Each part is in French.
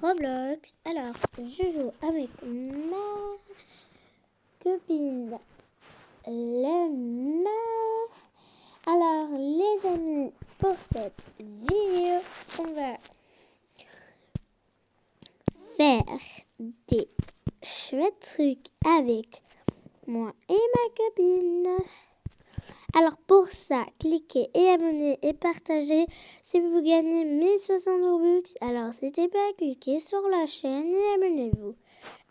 Roblox. Alors, je joue avec ma copine Lena. Alors, les amis, pour cette vidéo, on va faire des chouettes trucs avec moi et ma copine. Alors pour ça, cliquez et abonnez et partagez si vous gagnez 1060 Robux. Alors n'hésitez pas à cliquer sur la chaîne et abonnez-vous.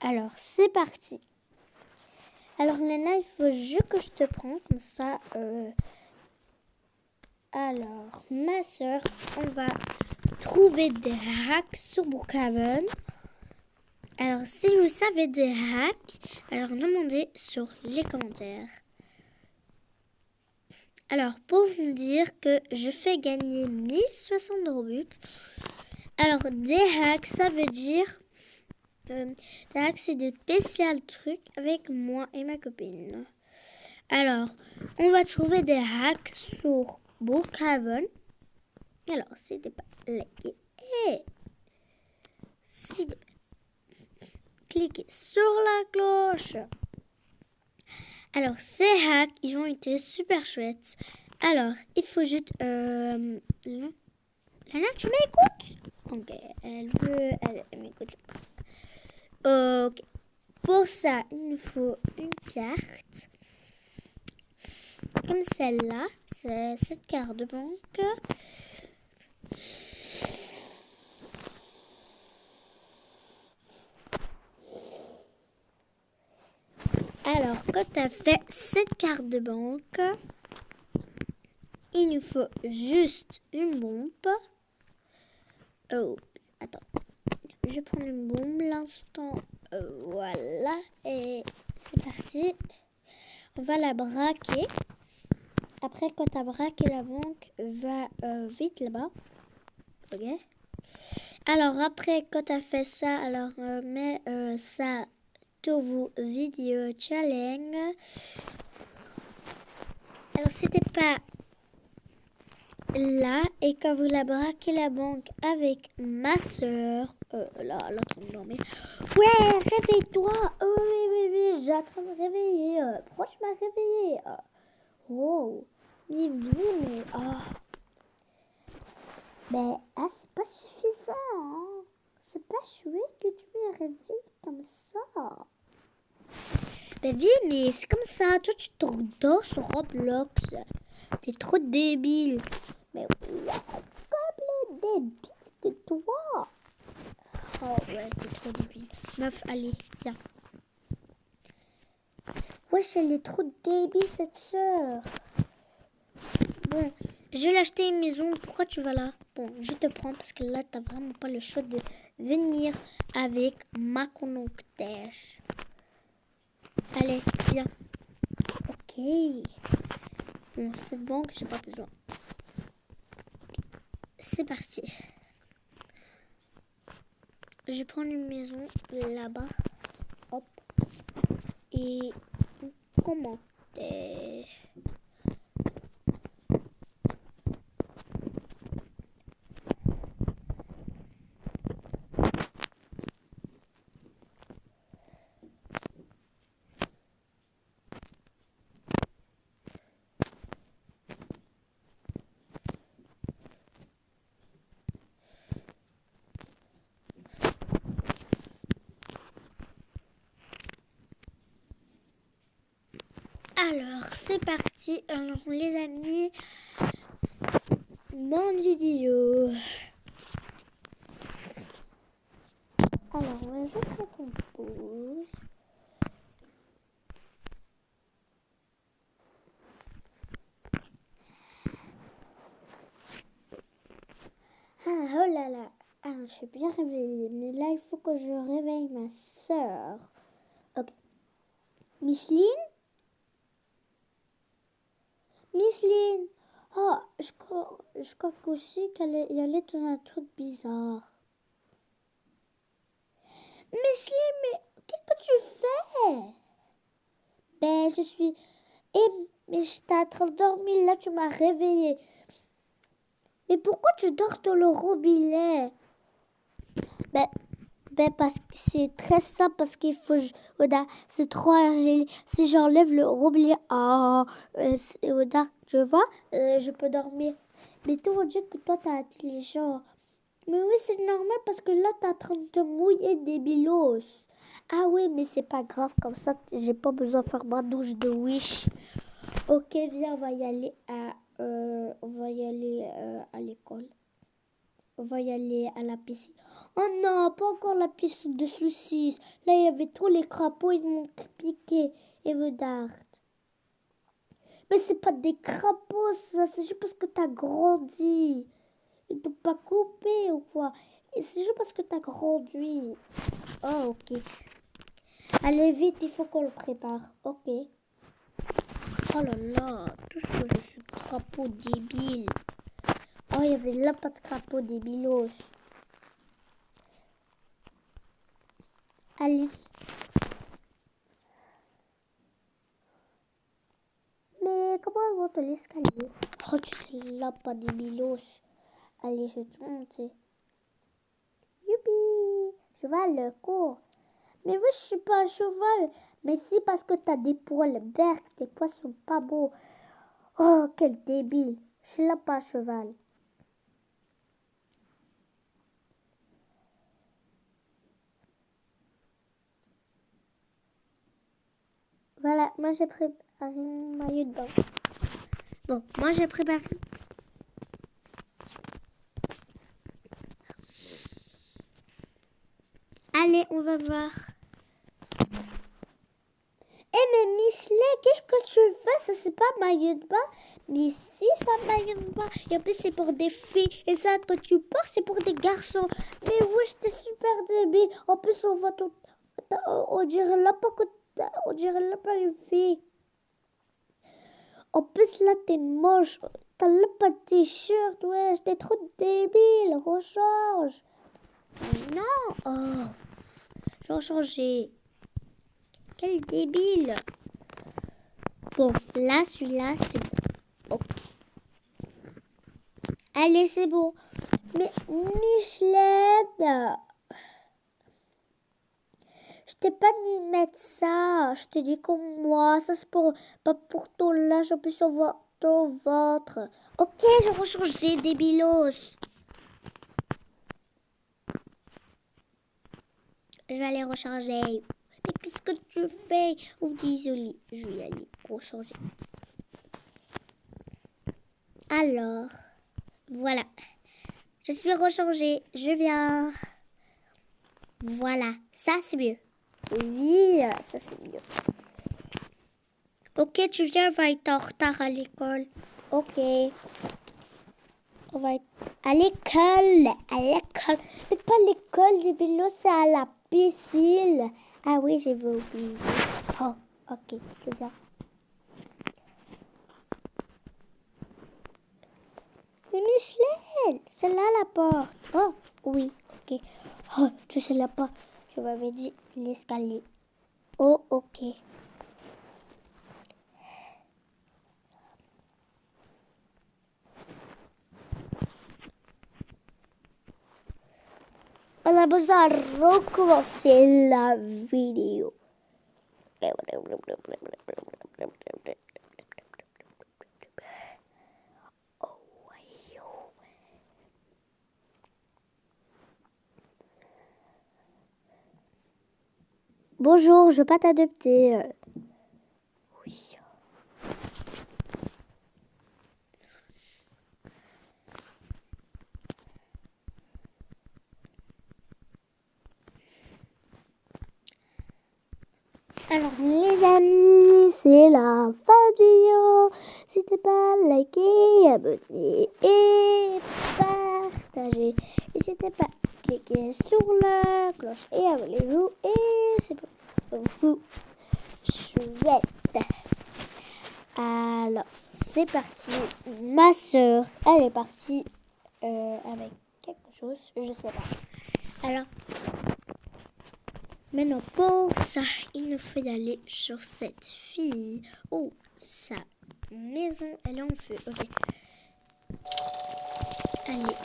Alors c'est parti. Alors Léna, il faut juste que je te prends comme ça. Alors ma soeur, on va trouver des hacks sur Brookhaven. Alors si vous savez des hacks, alors demandez sur les commentaires. Alors, pour vous dire que je fais gagner 1060 Robux. Alors, des hacks, ça veut dire... des hacks, c'est des spéciaux trucs avec moi et ma copine. Alors, on va trouver des hacks sur Brookhaven. Alors, n'hésitez pas à liker et cliquez sur la cloche. Alors, ces hacks, ils vont être super chouettes. Alors, il faut juste... Lana, tu m'écoutes? Ok, elle m'écoute. Ok. Pour ça, il nous faut une carte. Comme celle-là. C'est cette carte de banque. Alors, quand tu as fait cette carte de banque, il nous faut juste une bombe. Oh, attends. Je prends une bombe l'instant. Voilà. Et c'est parti. On va la braquer. Après, quand tu as braqué la banque, va vite là-bas. Ok. Alors, après, quand tu as fait ça, alors mets ça sur vos vidéos challenge. Alors, c'était pas là. Et quand vous la braquez la banque avec ma soeur. Là, tu me dormir. Ouais, réveille-toi. Oui, j'ai en train de me réveiller. Pourquoi tu m'as réveillé? Oh, mais oui, mais... c'est pas suffisant. Hein. C'est pas chouette que tu me réveilles comme ça. Oui, mais c'est comme ça. Toi, tu te redors sur Roblox. T'es trop débile. Mais oui, comme plus débile que toi. Oh ouais, t'es trop débile. Meuf, allez, viens. Wesh, elle est trop débile, cette sœur. Bon, je vais l'acheter une maison. Pourquoi tu vas là? Bon, je te prends parce que là, t'as vraiment pas le choix de venir avec ma connecteur. Allez, viens. Ok. Bon, cette banque, j'ai pas besoin. Okay. C'est parti. Je prends une maison là-bas. Hop. Et commenter. Alors, c'est parti. Alors, les amis, bonne vidéo. Alors, on va juste mettre en pause. Oh là là. Je suis bien réveillée. Mais là, il faut que je réveille ma soeur. Ok. Micheline? Micheline? Oh, je crois aussi qu'elle est allée dans un truc bizarre. Micheline, mais qu'est-ce que tu fais? Je suis... mais j'étais en train de dormir, là tu m'as réveillée. Mais pourquoi tu dors dans le robinet? Ben parce que c'est très simple parce qu'il faut Oda, c'est trop argilé. Si j'enlève le robinet, Oda, tu vois, je peux dormir. Mais toi on dit que toi t'es intelligent. Mais oui, c'est normal parce que là t'es en train de te mouiller des bilos. Ah oui, mais c'est pas grave comme ça, j'ai pas besoin de faire ma douche de wish. Ok, viens, on va y aller à l'école. On va y aller à la piscine. Oh non, pas encore la piscine de saucisses. Là, il y avait trop les crapauds, ils m'ont piqué. Et Vedard. Mais c'est pas des crapauds, ça. C'est juste parce que t'as grandi. Ils t'ont pas coupé ou quoi. Et c'est juste parce que t'as grandi. Oh, ok. Allez, vite, il faut qu'on le prépare. Ok. Oh là là, tout ce que je suis crapaud débile. Oh, il y avait là pas de crapaud débilos. Allez. Mais comment on monte l'escalier? Oh, tu sais là, pas des bilos. Allez, je vais te monter. Youpi! Cheval, cours. Mais oui, je suis pas un cheval. Mais si, parce que t'as des poils verts, tes poils sont pas beaux. Oh, quel débile. Je suis là, pas un cheval. Voilà, moi j'ai préparé un maillot de bain. Bon, moi j'ai préparé. Allez, on va voir. Eh mais Michelet, qu'est-ce que tu fais? Ça c'est pas un maillot de bain. Mais si, c'est un maillot de bain. Et en plus c'est pour des filles. Et ça, quand tu portes, c'est pour des garçons. Mais oui, j'étais super débile. En plus, on voit tout. On dirait là pas que. On dirait là pas une fille. En plus, là, t'es moche. T'as là pas de t-shirt. Ouais, j'étais trop débile. Rechange. Non. Oh. J'ai rechangé. Quel débile. Bon, là, celui-là, c'est bon. Ok. Allez, c'est bon. Mais Micheline, je t'ai pas dit de mettre ça. Je te dis comme moi. Ça, c'est pour, pas pour ton linge. En plus, on voit ton ventre. Ok, je vais rechanger, débilos. Je vais aller recharger. Mais qu'est-ce que tu fais? Oh, désolé. Je vais aller rechanger. Alors, voilà. Je suis rechangée. Je viens. Voilà. Ça, c'est mieux. Oui, ça, c'est mieux. Ok, tu viens, on va être en retard à l'école. Ok. On va être à l'école. À l'école. C'est pas l'école, des bilos, c'est à la piscine. Ah oui, j'ai oublié. Oh, ok, je viens. Mais Michel, c'est là la porte. Oh, oui, ok. Oh, je sais la porte. Je m'avais dit l'escalier. Oh, ok. On a besoin de recommencer la vidéo. Bonjour, je veux pas t'adopter. Oui. Alors les amis, c'est la fin de vidéo. N'hésitez pas à liker, abonner et partager. N'hésitez pas à cliquer sur la cloche et abonnez-vous. Et c'est pour vous. Chouette. Alors, c'est parti. Ma soeur, elle est partie avec quelque chose, je sais pas. Alors, maintenant, pour ça, il nous faut y aller sur cette fille. Oh, sa maison, elle est en feu. Ok. Allez.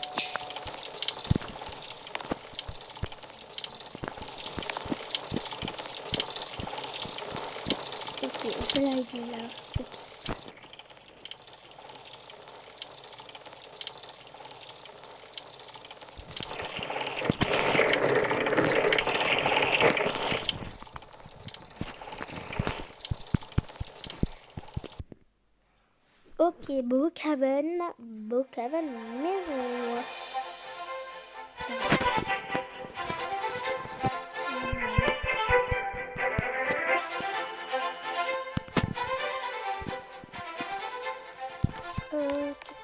slide là. Oups. Ok, Brookhaven maison. Ok.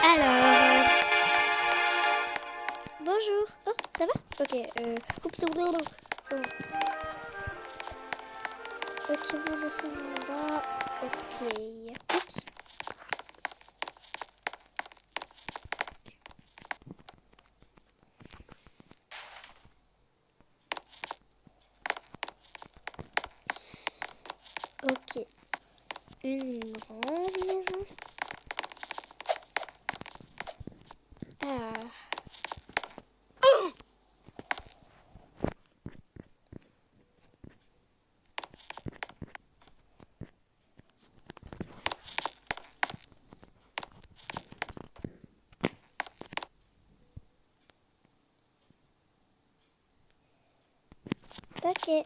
Alors, bonjour. Oh, ça va? Ok, oups, ok, vous descendez en bas. Ok, oups. Ok, une grande maison. Ah. Ok.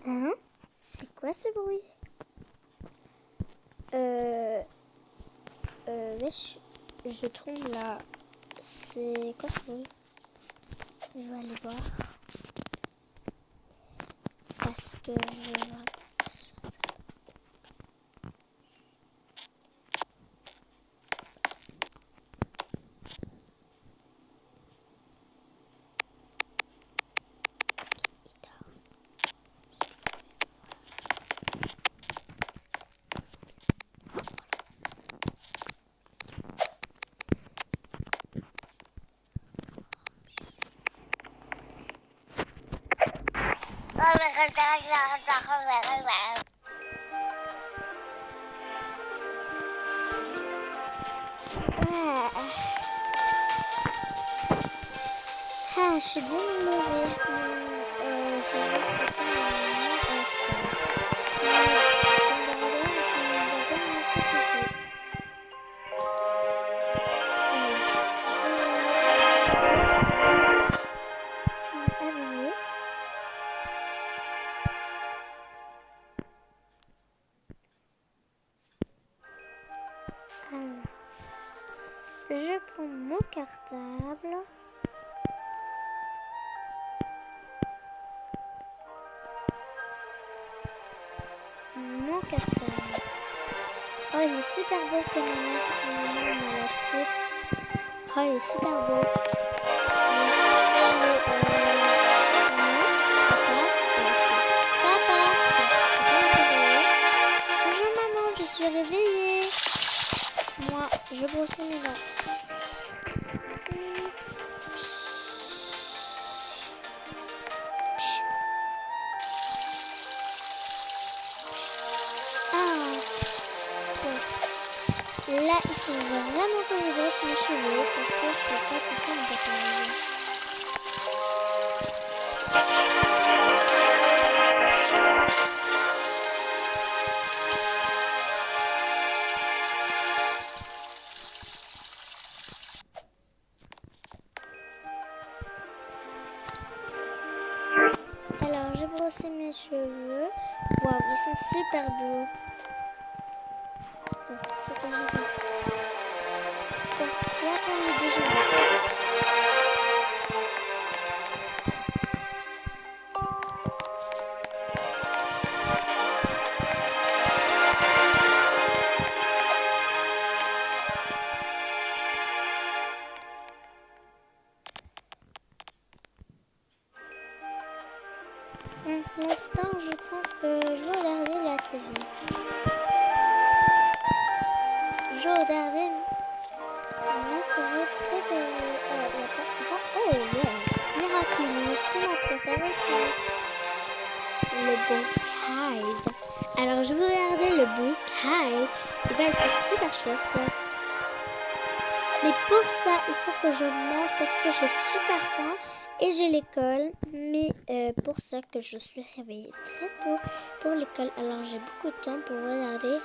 Hein? C'est quoi ce bruit? Wesh, je tombe là. C'est quoi ce bruit? Je vais aller voir. Parce que je vais voir. Ah, je suis bien mauvais. Je vais je prends mon cartable. Mon cartable. Oh, il est super beau que maman m'a acheté. Oh, il est super beau. Papa. Bonjour maman, je suis réveillée. Moi, je brossais mes dents. Là, il faut vraiment que je brosse mes cheveux parce que je peux pas couper mon tatouage. Alors, j'ai brossé mes cheveux. Waouh, ils sont super beaux. Bon, faut que j'y vais. Bon, je vais attendre le déjeuner. Pour l'instant, je vais regarder la télé. Je vais regarder ma série préférée. Oh, yeah. Miraculous, c'est mon préféré, c'est le Book Hide. Alors, je vais regarder le Book Hide. Il va être super chouette. Mais pour ça, il faut que je mange parce que j'ai super faim et j'ai l'école. Mais pour ça que je suis réveillée très tôt pour l'école. Alors j'ai beaucoup de temps pour regarder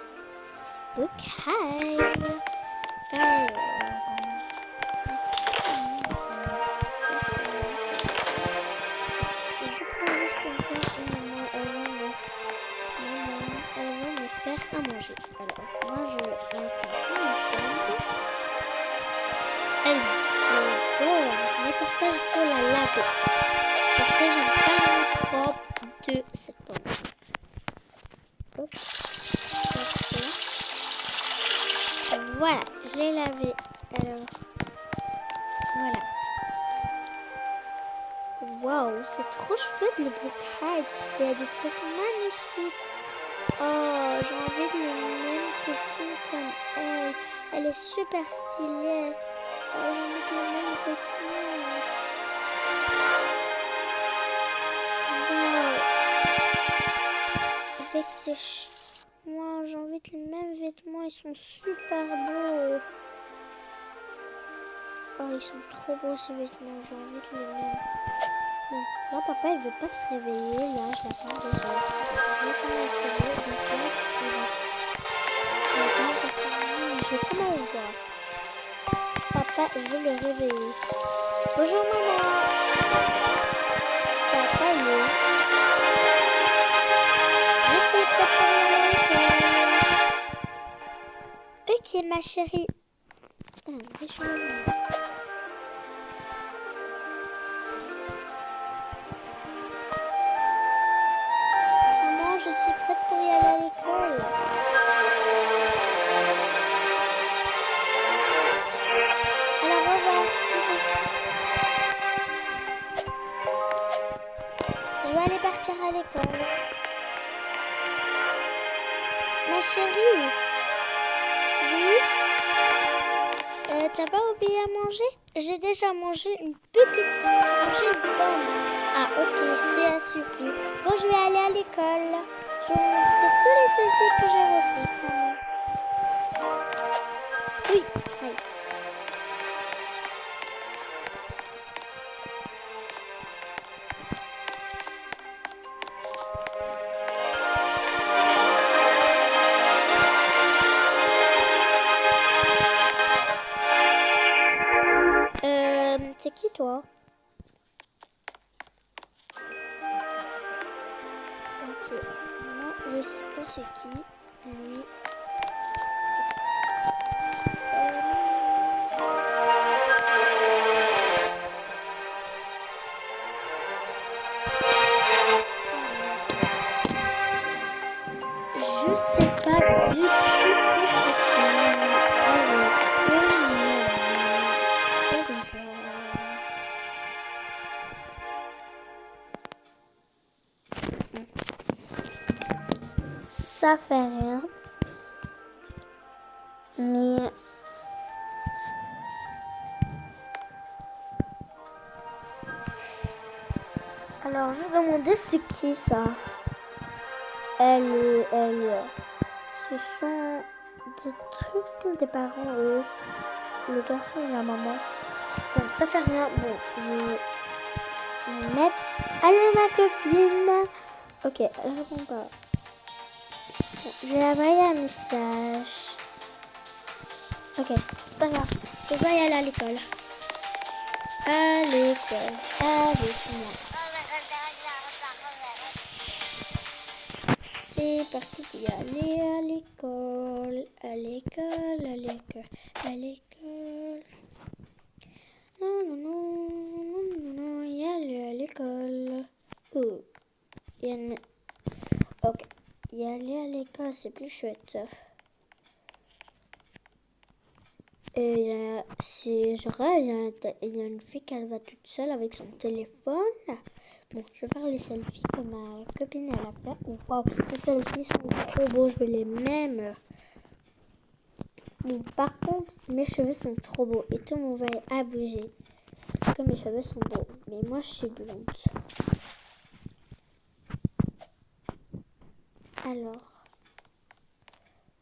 book hive. Alors, je prends juste un peu et maman, elle va me faire à manger. Alors, moi, je l'installe une pomme. Elle est bonne, mais pour ça, il faut la laver. Parce que j'aime pas les microbes de cette pomme. Hop. Voilà, je l'ai lavée. Alors, voilà. Waouh, c'est trop chouette le book hide. Il y a des trucs magnifiques. Oh, j'ai envie de le même copine comme elle. Elle est super stylée. Oh, j'ai envie de le même vêtements. Wow. Avec ces moi, j'ai envie de les mêmes vêtements. Ils sont super beaux. Oh, ils sont trop beaux ces vêtements. J'ai envie de les mêmes. Bon, là, papa, il veut pas se réveiller. Là, je l'attends 2 heures. Je vais pas m'accueillir. Je vais quand même le voir. Papa, je veux le réveiller. Bonjour, maman. Papa, il est où? Je suis prête pour aller à l'école. Ok, ma chérie. Maman, je suis prête pour y aller à l'école. Alors, au revoir. Je vais aller partir à l'école. Ma chérie. Oui? T'as pas oublié à manger? J'ai déjà mangé une petite... J'ai mangé une pomme. Ah, ok, ça suffit. Bon, je vais aller à l'école. Je vais vous montrer tous les selfies que j'ai reçus, maman. Oui, allez. C'est qui toi? Ok, moi je sais pas c'est qui. Lui. Je sais pas du tout que c'est qui. Ça fait rien. Mais alors je me demandais c'est qui ça. Elle, ce sont des trucs des parents, eux. Le garçon et la maman. Bon, ça fait rien. Bon, je vais mettre. Allô ma copine. Ok, elle répond pas. Bon, je vais envoyer un message. Ok, c'est pas grave. Je dois y aller à l'école. À l'école, avec moi. C'est parti pour y aller à l'école. À l'école, à l'école, à l'école. Non, non, non, non, non, non, y aller à l'école. Oh, ok, y aller à l'école, c'est plus chouette. Et si je rêve, il y a une fille qui va toute seule avec son téléphone. Bon, je vais faire les selfies comme ma copine elle a fait. Waouh, ces selfies sont trop beaux, je veux les mêmes. Bon, par contre, mes cheveux sont trop beaux et tout mon verre a bougé. Comme mes cheveux sont beaux, mais moi je suis blonde. Alors,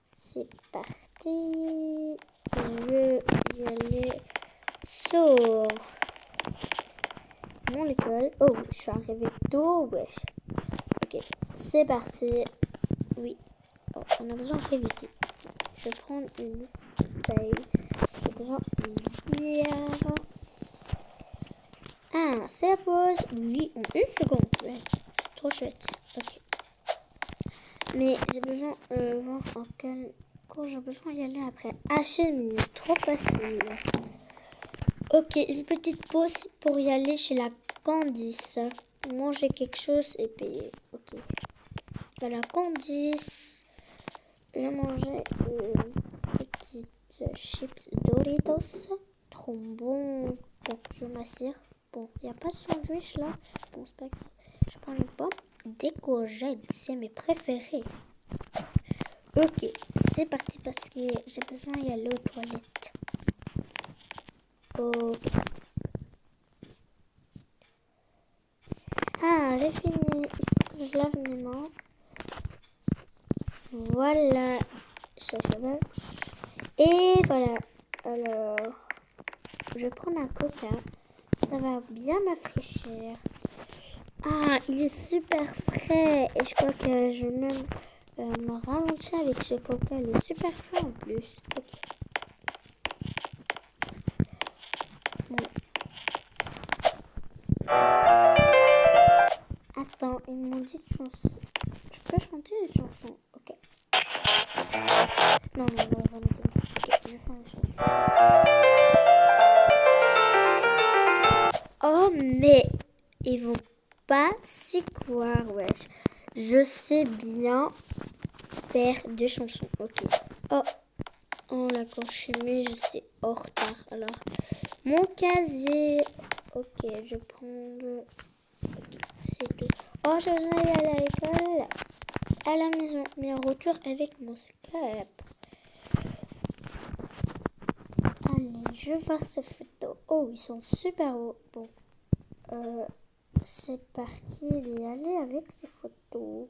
c'est parti. Je veux y aller sur mon école. Oh, je suis arrivée tôt, wesh. Ok, c'est parti. Oui. Oh, on a besoin de réviser. Je je vais prendre une feuille. J'ai besoin d'une bière. Ah, c'est la pause. Oui, en une seconde. Ouais, c'est trop chouette. Ok. Mais j'ai besoin voir en quel cours j'ai besoin d'y aller après. Ah, chemise, c'est trop facile. Ok, une petite pause pour y aller chez la Candice. Manger quelque chose et payer. Ok. À la Candice, je mangeais une petite chips Doritos. Trop bon. Bon, je m'assire. Bon, il n'y a pas de sandwich là. Bon, c'est pas grave. Je prends une pomme des courgettes. C'est mes préférés. Ok, c'est parti parce que j'ai besoin d'y aller aux toilettes. Ok. Ah, j'ai fini. Il faut que je lave mes mains. Voilà. Et voilà. Alors, je prends un coca. Ça va bien m'afraîchir. Ah, il est super frais. Et je crois que je vais même me ralentir avec ce coca. Il est super frais en plus. Ok. Bon. Attends, ils m'ont dit de chanson. Je peux chanter une chanson. Ok. Non, j'en ai dit. Ok, je vais faire une chanson. Oh, mais ils vont pas s'y croire, wesh. Je sais bien faire des chansons. Ok. Oh, la chimie, je suis en retard. Alors, mon casier. Ok, je prends le. Ok, c'est tout. Oh, je vais aller à l'école. À la maison. Mais en retour avec mon Skype. Allez, je vais voir ces photos. Oh, ils sont super beaux. Bon. C'est parti d'y aller avec ces photos.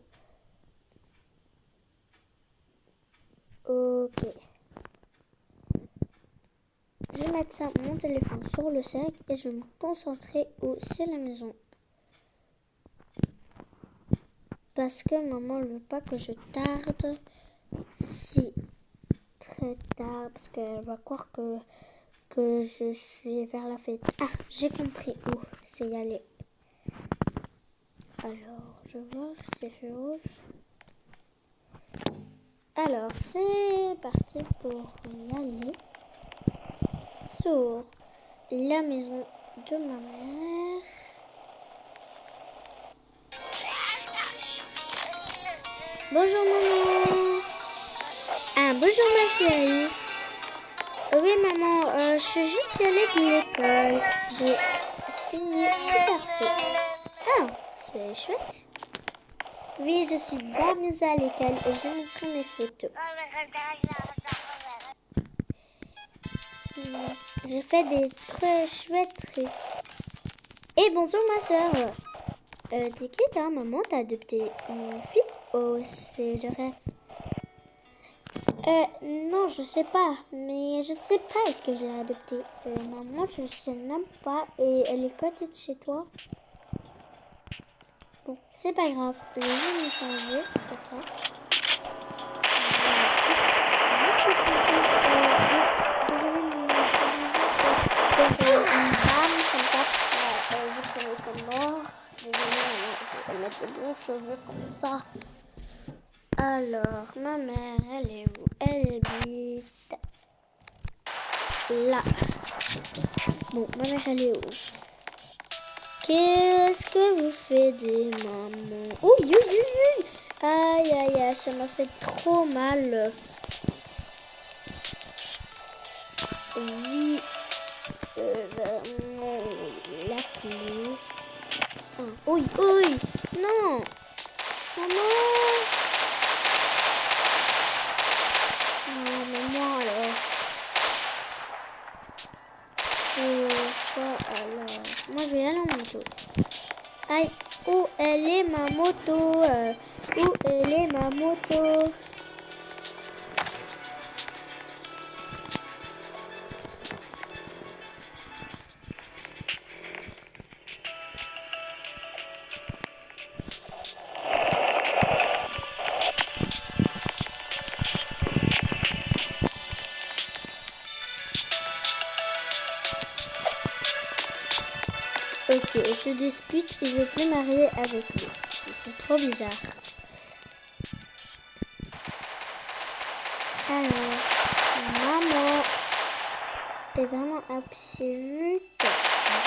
Ok. Je vais mettre ça, mon téléphone sur le sac et je vais me concentrer aussi à la maison. Parce que maman ne veut pas que je tarde si très tard. Parce qu'elle va croire que je suis vers la fête. Ah, j'ai compris où c'est y aller. Alors, je vois, c'est fait rouge. Alors, c'est parti pour y aller sur la maison de ma mère. Bonjour maman. Ah, bonjour ma chérie. Oui maman, je suis juste y allée de l'école. J'ai fini super tôt. Ah, c'est chouette. Oui, je suis bien mise à l'école et je montrerai mes photos. J'ai fait des très chouettes trucs. Et bonjour ma soeur. T'es qui quand maman t'as adopté une fille? Oh, c'est le rêve. Non, je sais pas. Mais je sais pas est-ce que je l'ai adoptée. Maman, je sais même pas. Et elle est côté de chez toi? Bon, c'est pas grave. Je vais me changer comme ça. Désolée, une dame comme ça. Je pourrais être mort. Désolée, je vais mettre de bons cheveux comme ça. Alors, ma mère, elle est où? Elle habite là. Bon, ma mère, elle est où? Qu'est-ce que vous faites des mamans? Ouh, aïe, aïe, aïe, ça m'a fait trop mal. Oui, la clé. Ah, oui, non, maman. Non, mais moi alors. Quoi alors? Moi, je vais aller en moto. Aïe, où elle est ma moto? Où elle est ma moto? Ok, il se dispute, il veut plus marier avec lui. C'est trop bizarre. Alors, maman, t'es vraiment absolue.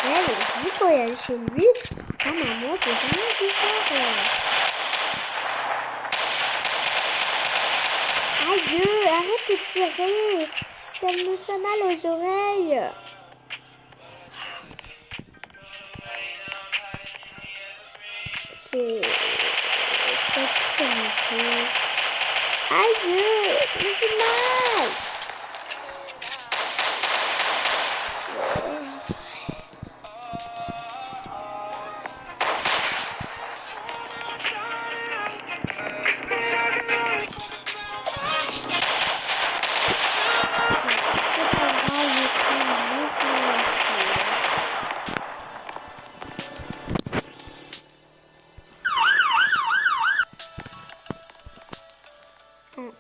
Elle dit quand elle est chez lui. Oh maman, t'es vraiment bizarre. Aïe, arrête de tirer. Ça me fait mal aux oreilles. Ok, ça tire un peu. Aïe, ça me fait mal.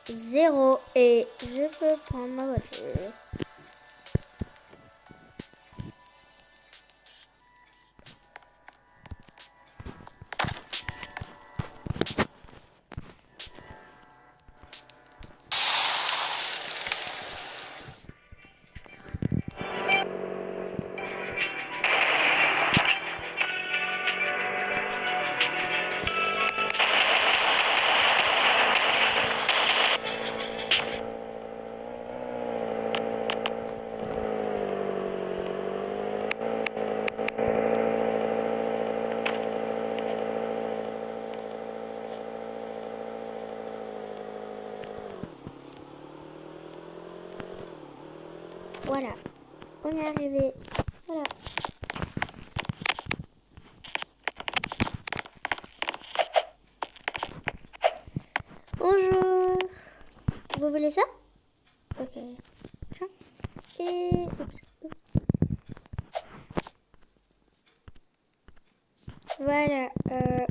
Zéro et je peux prendre ma voiture. Voilà, on est arrivé. Voilà. Bonjour. Vous voulez ça? Ok. Tiens. Et... Oups. Voilà,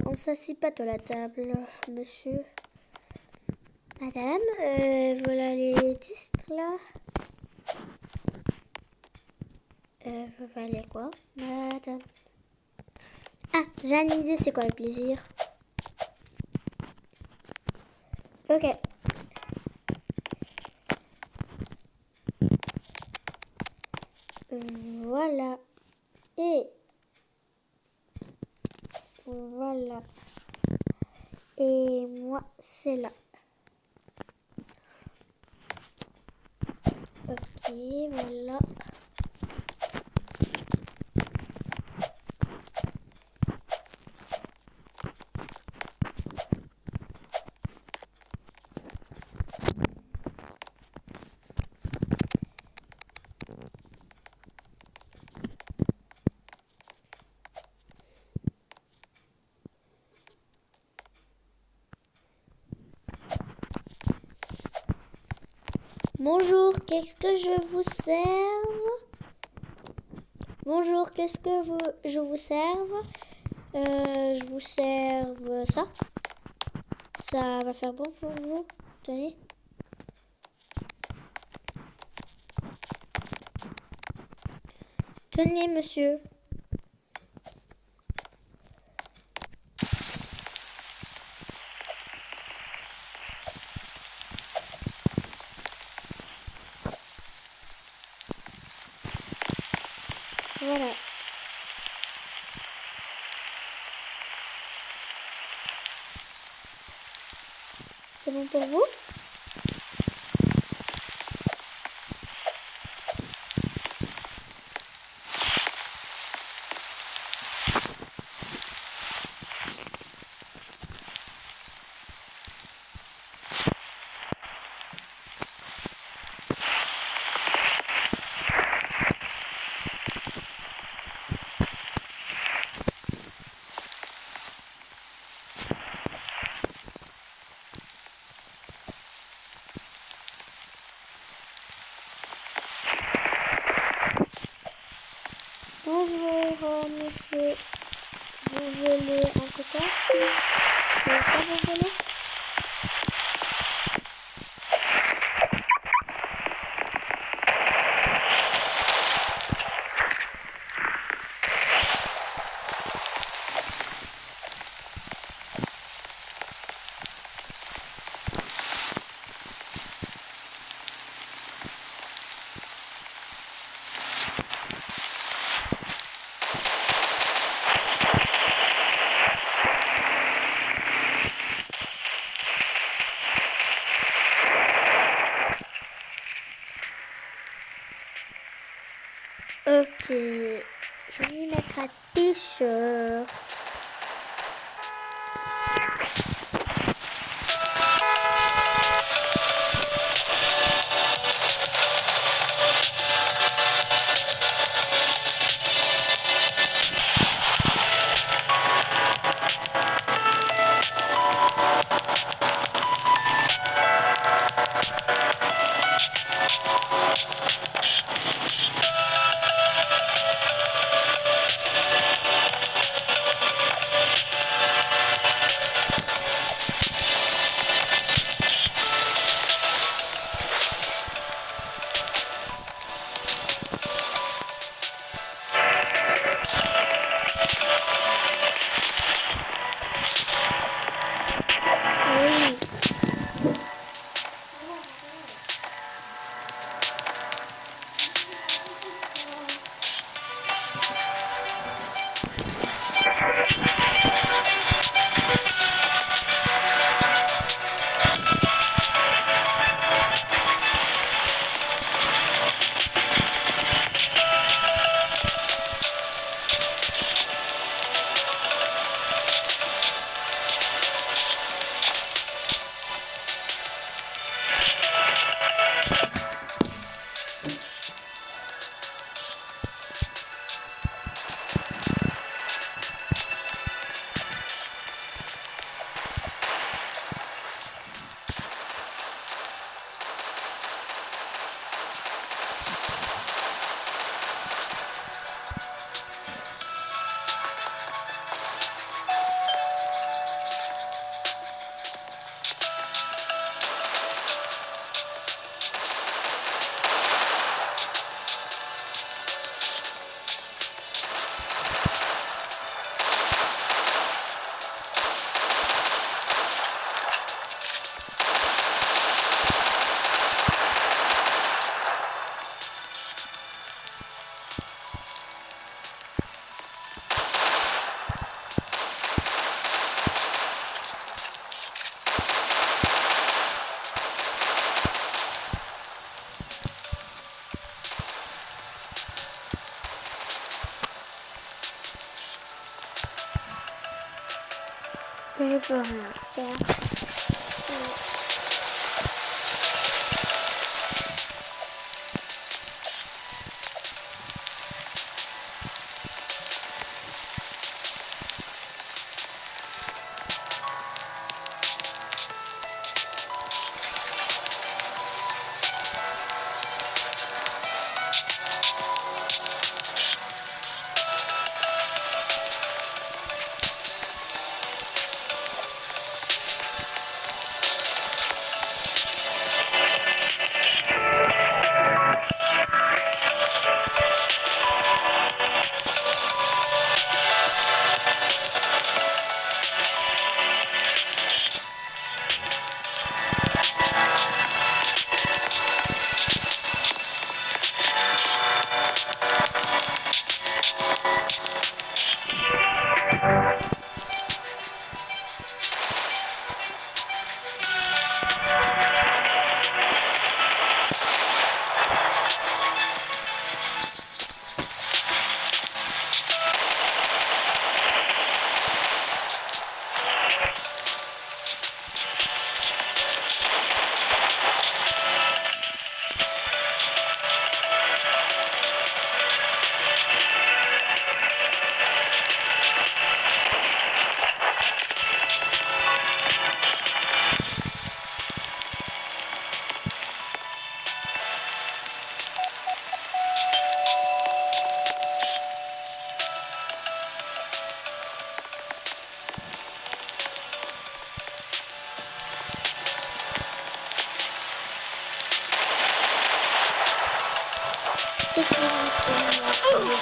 on s'assit pas à la table, monsieur. Madame, voilà les disques là. Vous valez quoi, madame? Ah, j'ai une idée, c'est quoi le plaisir? Ok. Voilà. Et... Voilà. Et moi, c'est là. Ok, voilà. Bonjour, qu'est-ce que je vous serve? Bonjour, qu'est-ce que je vous serve? Je vous serve ça. Ça va faire bon pour vous? Tenez. Tenez, monsieur. Voilà. C'est bon pour vous? Bonjour, monsieur. Vous voulez un coca? C'est ça vous voulez? Ok, je vais mettre un t-shirt. Oui. Je peux rien faire. C'est fini pour moi.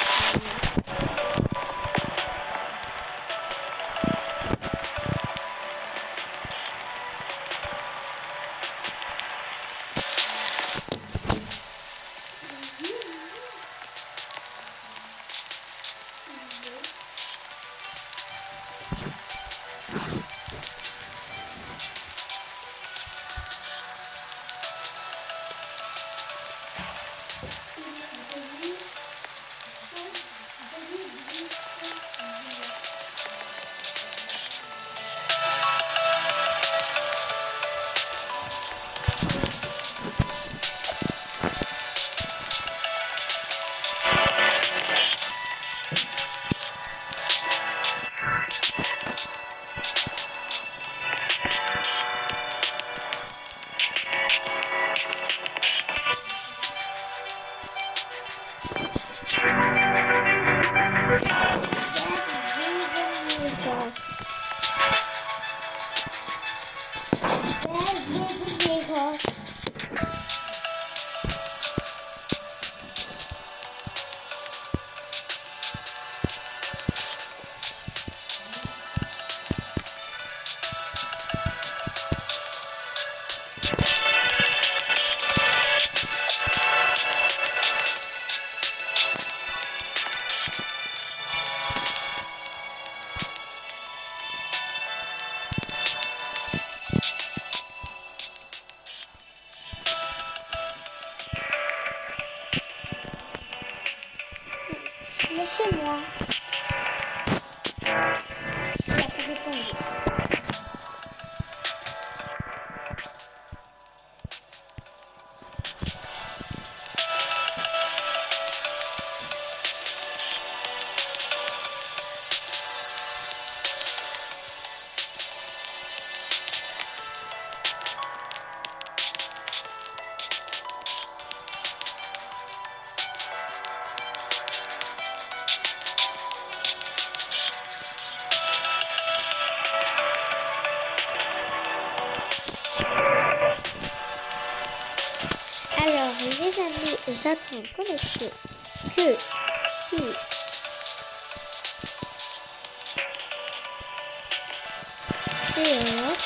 chez moi. Il a pas répondu. Alors, les amis, j'attends de connecter que si c'est Lost.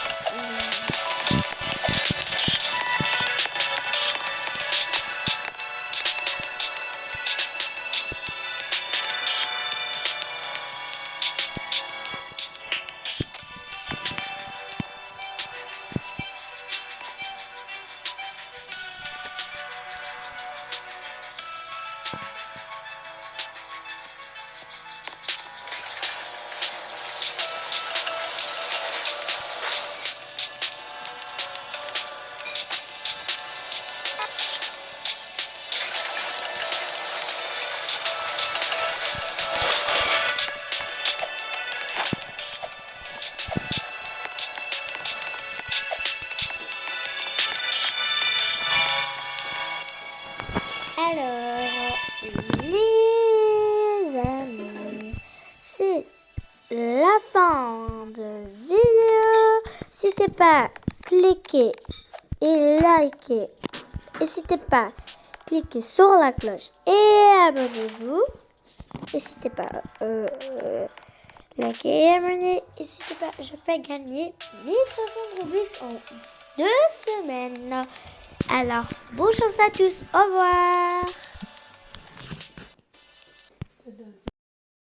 Alors, les amis, c'est la fin de vidéo. N'hésitez pas à cliquer et liker. N'hésitez pas à cliquer sur la cloche et abonnez-vous. N'hésitez pas à liker et abonner. N'hésitez pas, je fais gagner 1500 Robux en 2 semaines. Alors, bonne chance à tous. Au revoir.